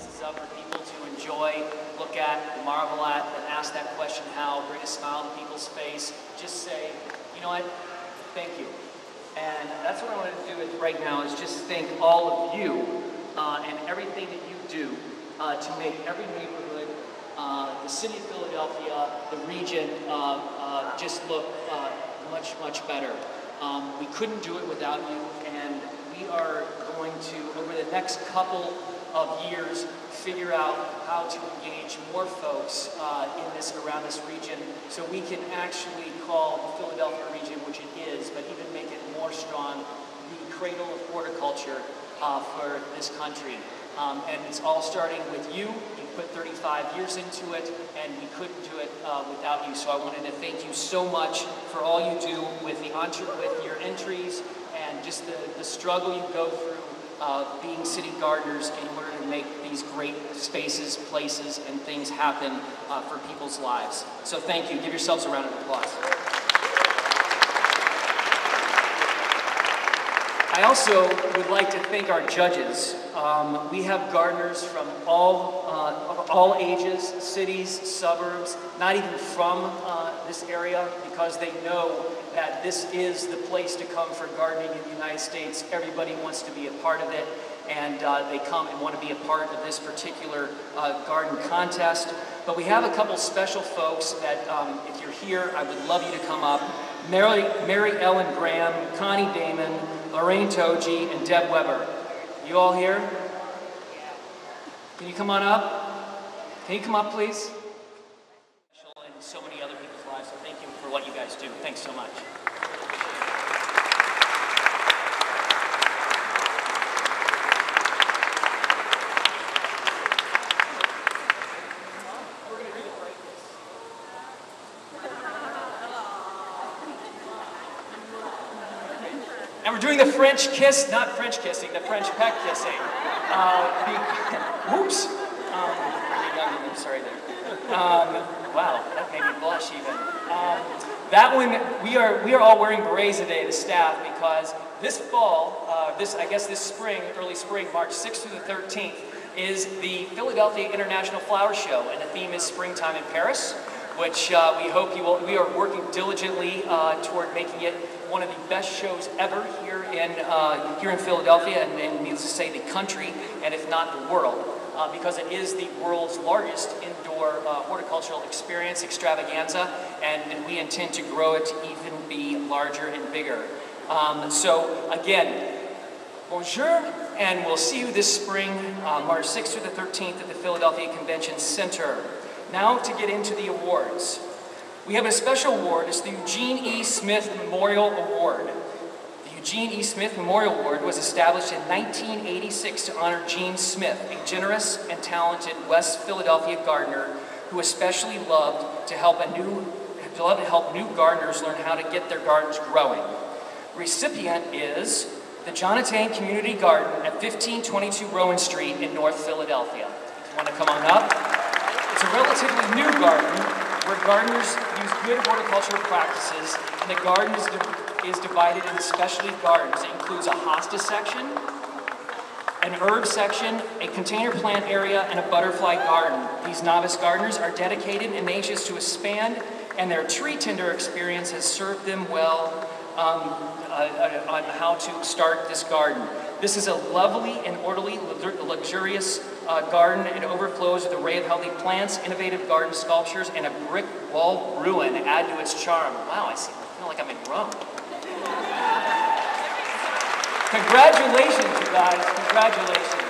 places up for people to enjoy, look at, marvel at, and ask that question how, bring a smile to people's face, just say, you know what, thank you. And that's what I want to do right now, is just thank all of you and everything that you do to make every neighborhood, the city of Philadelphia, the region, just look much, much better. We couldn't do it without you, and we are going to, over the next couple of years, figure out how to engage more folks around this region, so we can actually call the Philadelphia region, which it is, but even make it more strong, the cradle of horticulture for this country. And it's all starting with you. You put 35 years into it, and we couldn't do it without you. So I wanted to thank you so much for all you do with your entries and just the struggle you go through being city gardeners in order to make these great spaces, places, and things happen for people's lives. So thank you. Give yourselves a round of applause. I also would like to thank our judges. We have gardeners from all ages, cities, suburbs, not even from this area, because they know that this is the place to come for gardening in the United States. Everybody wants to be a part of it, and they come and want to be a part of this particular garden contest. But we have a couple special folks that, if you're here, I would love you to come up. Mary Ellen Graham, Connie Damon, Lorraine Toji, and Deb Weber. You all here? Can you come on up? Can you come up, please? And so many other people's lives, so thank you for what you guys do. Thanks so much. And we're doing the French kiss, not French kissing, the French peck kissing. Whoops. I'm sorry there. Wow, that made me blush even. That one, we are all wearing berets today, the staff, because this fall, this spring, early spring, March 6th through the 13th, is the Philadelphia International Flower Show, and the theme is Springtime in Paris, which we hope you will. We are working diligently toward making it one of the best shows ever here in Philadelphia, and needless to say, the country, and if not the world, because it is the world's largest indoor horticultural experience extravaganza, and we intend to grow it to even be larger and bigger. So again, bonjour, and we'll see you this spring, March 6th through the 13th at the Philadelphia Convention Center. Now to get into the awards. We have a special award. It's the Eugene E. Smith Memorial Award. The Eugene E. Smith Memorial Award was established in 1986 to honor Gene Smith, a generous and talented West Philadelphia gardener who especially loved to help new gardeners learn how to get their gardens growing. Recipient is the Jonathan Community Garden at 1522 Rowan Street in North Philadelphia. If you want to come on up. It's a relatively new garden where gardeners use good horticultural practices, and the garden is divided into specialty gardens. It includes a hosta section, an herb section, a container plant area, and a butterfly garden. These novice gardeners are dedicated and anxious to expand, and their tree tender experience has served them well on how to start this garden. This is a lovely and orderly, luxurious garden. It overflows with an array of healthy plants, innovative garden sculptures, and a brick wall ruin add to its charm. Wow, I feel like I'm in Rome. Congratulations, you guys. Congratulations.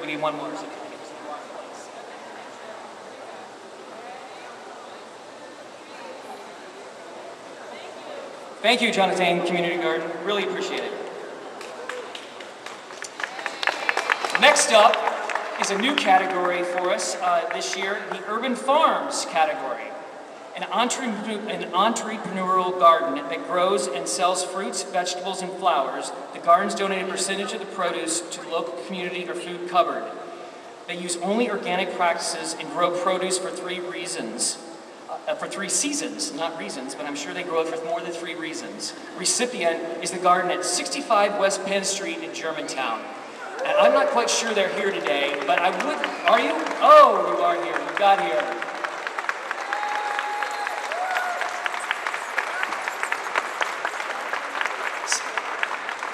We need one more. Thank you, Jonathan Community Garden. Really appreciate it. Next up is a new category for us this year, the Urban Farms category. An entrepreneurial garden that grows and sells fruits, vegetables, and flowers. The gardens donate a percentage of the produce to the local community or food cupboard. They use only organic practices and grow produce for 3 reasons. For 3 seasons, not reasons, but I'm sure they grow it for more than 3 reasons. Recipient is the garden at 65 West Penn Street in Germantown. And I'm not quite sure they're here today, but I would, are you? Oh, you are here, you got here.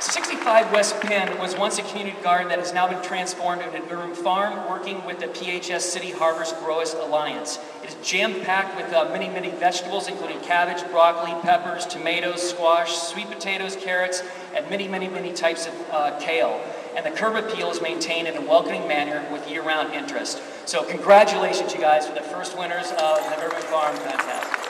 65 West Penn was once a community garden that has now been transformed into an urban farm, working with the PHS City Harvest Growers Alliance. It is jam-packed with many, many vegetables, including cabbage, broccoli, peppers, tomatoes, squash, sweet potatoes, carrots, and many, many, many types of kale. And the curb appeal is maintained in a welcoming manner with year-round interest. So congratulations, you guys, for the first winners of the Urban Farm Contest.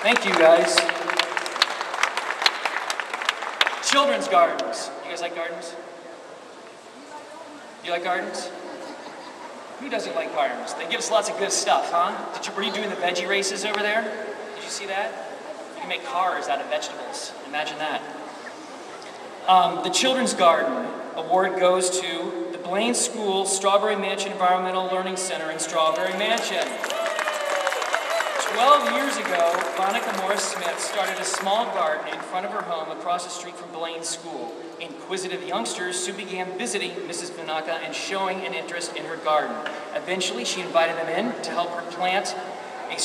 Thank you, guys. Children's gardens. You guys like gardens? You like gardens? Who doesn't like gardens? They give us lots of good stuff, huh? Were you doing the veggie races over there? Did you see that? You can make cars out of vegetables. Imagine that. The Children's Garden Award goes to the Blaine School Strawberry Mansion Environmental Learning Center in Strawberry Mansion. 12 years ago, Monica Morris-Smith started a small garden in front of her home across the street from Blaine School. Inquisitive youngsters soon began visiting Mrs. Monica and showing an interest in her garden. Eventually, she invited them in to help her plant a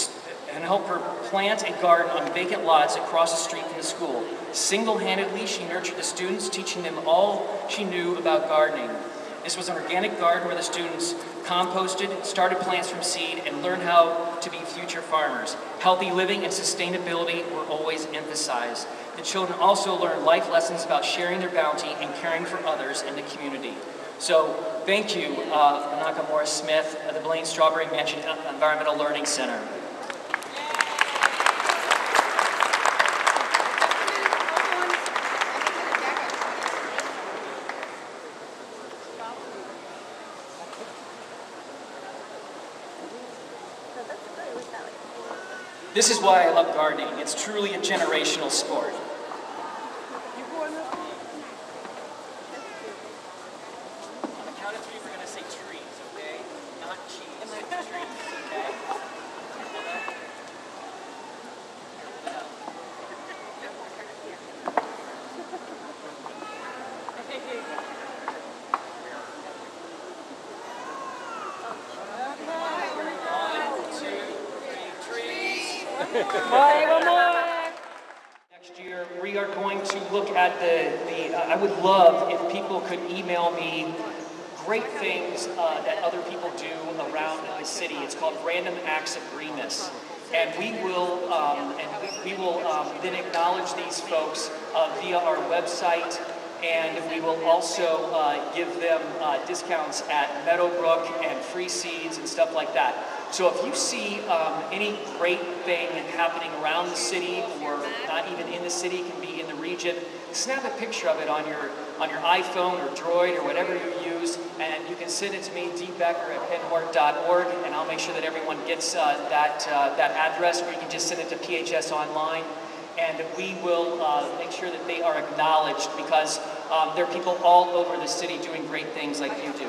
garden on vacant lots across the street from the school. Single-handedly, she nurtured the students, teaching them all she knew about gardening. This was an organic garden where the students composted, started plants from seed, and learned how to be future farmers. Healthy living and sustainability were always emphasized. The children also learned life lessons about sharing their bounty and caring for others in the community. So thank you, Monica Morris-Smith of the Blaine Strawberry Mansion Environmental Learning Center. This is why I love gardening. It's truly a generational sport. On the count of 3, we're going to say trees, okay? Not cheese. Trees, okay? Next year, we are going to look at I would love if people could email me great things that other people do around the city. It's called Random Acts of Greenness. And we will then acknowledge these folks via our website, and we will also give them discounts at Meadowbrook and free seeds and stuff like that. So if you see any great thing happening around the city, or not even in the city, can be in the region, snap a picture of it on your iPhone or Droid or whatever you use, and you can send it to me, dbecker@penhort.org, and I'll make sure that everyone gets that address, or you can just send it to PHS online, and we will make sure that they are acknowledged, because there are people all over the city doing great things like you do.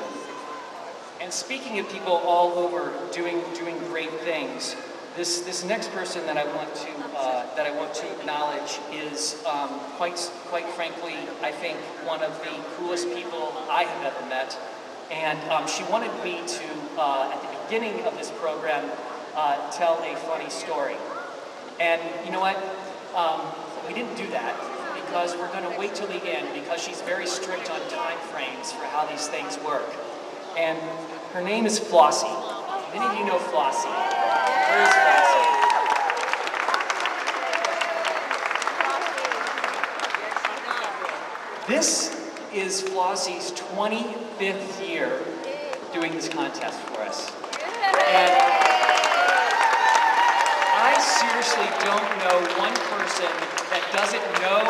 And speaking of people all over doing great things, this next person that I want to acknowledge is quite frankly, I think, one of the coolest people I have ever met. And she wanted me to, at the beginning of this program, tell a funny story. And you know what? We didn't do that because we're going to wait till the end, because she's very strict on time frames for how these things work. And her name is Flossie. Many of you know Flossie. Where is Flossie? This is Flossie's 25th year doing this contest for us. And I seriously don't know one person that doesn't know,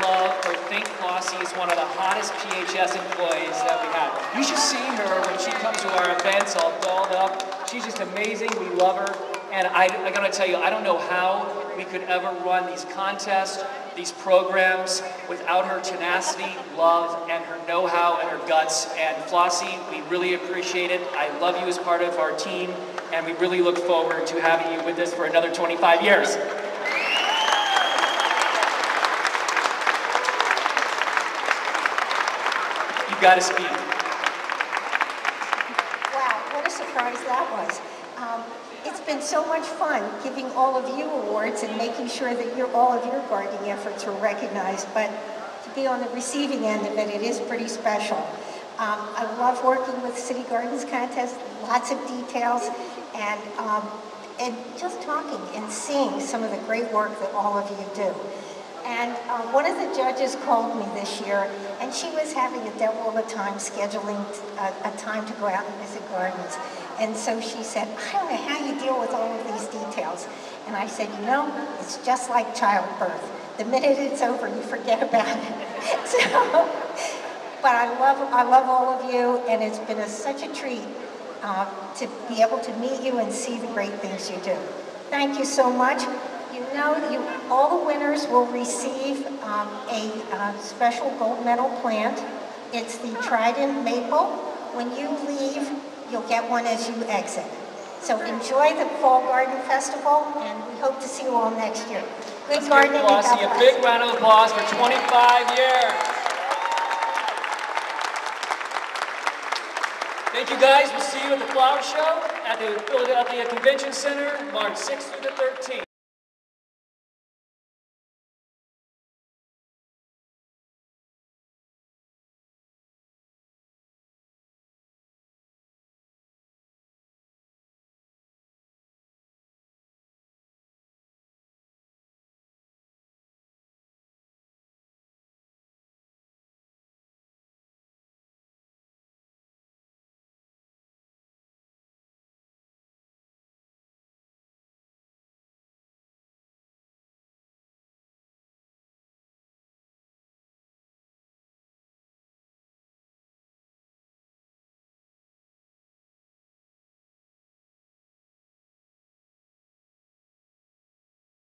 love, or think Flossie is one of the hottest PHS employees that we have. You should see her when she comes to our events all dolled up. She's just amazing. We love her. And I gotta tell you, I don't know how we could ever run these contests, these programs, without her tenacity, love, and her know-how and her guts. And Flossie, we really appreciate it. I love you as part of our team, and we really look forward to having you with us for another 25 years. You gotta speak. Wow, what a surprise that was. It's been so much fun giving all of you awards and making sure that all of your gardening efforts are recognized, but to be on the receiving end of it, it is pretty special. I love working with City Gardens Contest, lots of details, and just talking and seeing some of the great work that all of you do. And one of the judges called me this year, and she was having a devil of a time scheduling a time to go out and visit gardens. And so she said, I don't know how you deal with all of these details. And I said, you know, it's just like childbirth. The minute it's over, you forget about it. But I love all of you, and it's been such a treat to be able to meet you and see the great things you do. Thank you so much. You know, all the winners will receive a special gold medal plant. It's the Trident Maple. When you leave, you'll get one as you exit. So enjoy the Fall Garden Festival, and we hope to see you all next year. Good gardening. Let's give Flossie a big round of applause for 25 years. Thank you guys. We'll see you at the flower show at the Convention Center, March 6th through the 13th.